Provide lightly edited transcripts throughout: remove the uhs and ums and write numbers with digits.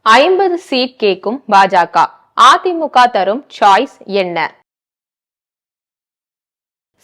50 seat கேட்கும் பாஜக. அதிமுக தரும் சாய்ஸ் என்ன?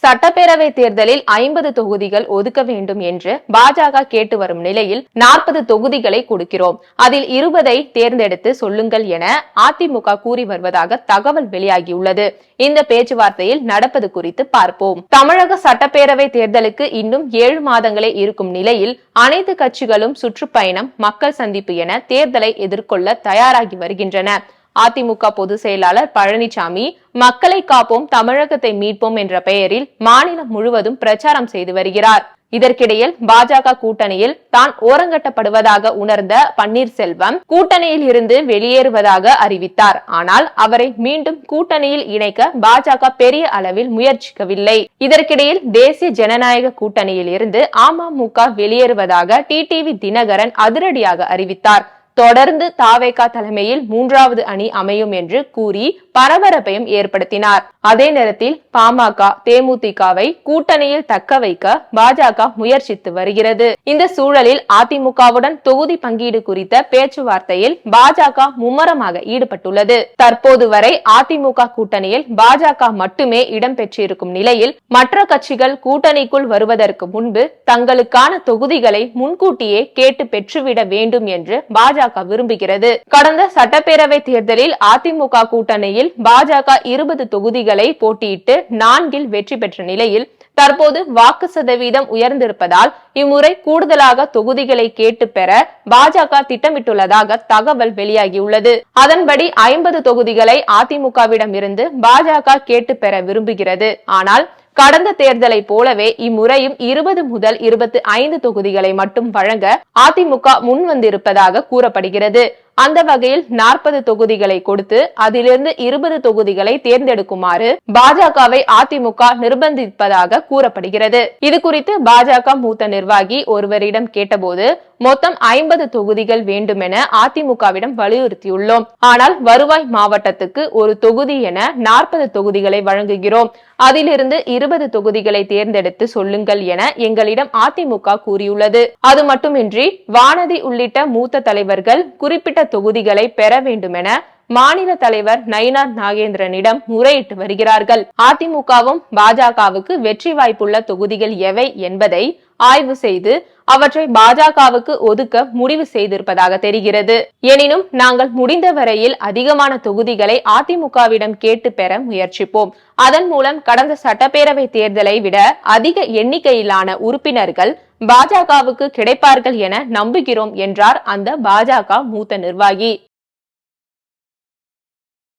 சட்டப்பேரவை தேர்தலில் 50 தொகுதிகள் ஒதுக்க வேண்டும் என்று பாஜக கேட்டு வரும் நிலையில் 40 தொகுதிகளை கொடுக்கிறோம், அதில் 20ஐ தேர்ந்தெடுத்து சொல்லுங்கள் என அதிமுக கூறி வருவதாக தகவல் வெளியாகியுள்ளது. இந்த பேச்சுவார்த்தையில் நடப்பது குறித்து பார்ப்போம். தமிழக சட்டப்பேரவை தேர்தலுக்கு இன்னும் 7 மாதங்களே இருக்கும் நிலையில் அனைத்து கட்சிகளும் சுற்றுப்பயணம், மக்கள் சந்திப்பு என தேர்தலை எதிர்கொள்ள தயாராகி வருகின்றன. அதிமுக பொதுச் செயலாளர் பழனிசாமி மக்களை காப்போம், தமிழகத்தை மீட்போம் என்ற பெயரில் மாநிலம் முழுவதும் பிரச்சாரம் செய்து வருகிறார். இதற்கிடையில் பாஜக கூட்டணியில் தான் ஓரங்கட்டப்படுவதாக உணர்ந்த பன்னீர்செல்வம் கூட்டணியில் இருந்து வெளியேறுவதாக அறிவித்தார். ஆனால் அவரை மீண்டும் கூட்டணியில் இணைக்க பாஜக பெரிய அளவில் முயற்சிக்கவில்லை. இதற்கிடையில் தேசிய ஜனநாயக கூட்டணியில் இருந்து அமமுக வெளியேறுவதாக டிடிவி தினகரன் அதிரடியாக அறிவித்தார். தொடர்ந்து தாவேகா தலைமையில் 3வது அணி அமையும் என்று கூறி பரபரப்பையும் ஏற்படுத்தினார். அதே நேரத்தில் பாமக, தேமுதிகவை கூட்டணியில் தக்க வைக்க பாஜக முயற்சித்து வருகிறது. இந்த சூழலில் அதிமுகவுடன் தொகுதி பங்கீடு குறித்த பேச்சுவார்த்தையில் பாஜக மும்முரமாக ஈடுபட்டுள்ளது. தற்போது வரை அதிமுக கூட்டணியில் பாஜக மட்டுமே இடம்பெற்றிருக்கும் நிலையில் மற்ற கட்சிகள் கூட்டணிக்குள் வருவதற்கு முன்பு தங்களுக்கான தொகுதிகளை முன்கூட்டியே கேட்டு பெற்றுவிட வேண்டும் என்று பாஜக விரும்புகிறது. கடந்த சட்டப்பேரவை தேர்தலில் அதிமுக கூட்டணியில் பாஜக 20 தொகுதிகளை போட்டியிட்டு 4இல் வெற்றி பெற்ற நிலையில் தற்போது வாக்கு சதவீதம் உயர்ந்திருப்பதால் இம்முறை கூடுதலாக தொகுதிகளை கேட்டு பெற பாஜக திட்டமிட்டுள்ளதாக தகவல் வெளியாகியுள்ளது. அதன்படி 50 தொகுதிகளை அதிமுகவிடம் இருந்து பாஜக கேட்டு பெற விரும்புகிறது. ஆனால் கடந்த தேர்தலை போலவே இம்முறையும் 20 முதல் 25 தொகுதிகளை மட்டும் வழங்க அதிமுக முன்வந்திருப்பதாக கூறப்படுகிறது. அந்த வகையில் 40 தொகுதிகளை கொடுத்து அதிலிருந்து 20 தொகுதிகளை தேர்ந்தெடுக்குமாறு பாஜகவை அதிமுக நிர்பந்திப்பதாக கூறப்படுகிறது. இது குறித்து பாஜக மூத்த நிர்வாகி ஒருவரிடம் கேட்டபோது மொத்தம் 50 தொகுதிகள் வேண்டுமென அதிமுகவிடம் வலியுறுத்தியுள்ளோம். ஆனால் வருவாய் மாவட்டத்துக்கு ஒரு தொகுதி என 40 தொகுதிகளை வழங்குகிறோம், அதிலிருந்து 20 தொகுதிகளை தேர்ந்தெடுத்து சொல்லுங்கள் என எங்களிடம் அதிமுக கூறியுள்ளது. அது மட்டுமின்றி வானதி உள்ளிட்ட மூத்த தலைவர்கள் குறிப்பிட்ட தொகுதிகளை பெற வேண்டுமென மாநில தலைவர் நயினார் நாகேந்திரனிடம் முறையிட்டு வருகிறார்கள். அதிமுகவும் பாஜகவுக்கு வெற்றி வாய்ப்புள்ள தொகுதிகள் எவை என்பதை ஆய்வு செய்து அவற்றை பாஜகவுக்கு ஒதுக்க முடிவு செய்திருப்பதாக தெரிகிறது. எனினும் நாங்கள் முடிந்த வரையில் அதிகமான தொகுதிகளை அதிமுகவிடம் கேட்டு பெற முயற்சிப்போம். அதன் மூலம் கடந்த சட்டப்பேரவை தேர்தலை விட அதிக எண்ணிக்கையிலான உறுப்பினர்கள் பாஜகவுக்கு கிடைப்பார்கள் என நம்புகிறோம் என்றார் அந்த பாஜக மூத்த நிர்வாகி.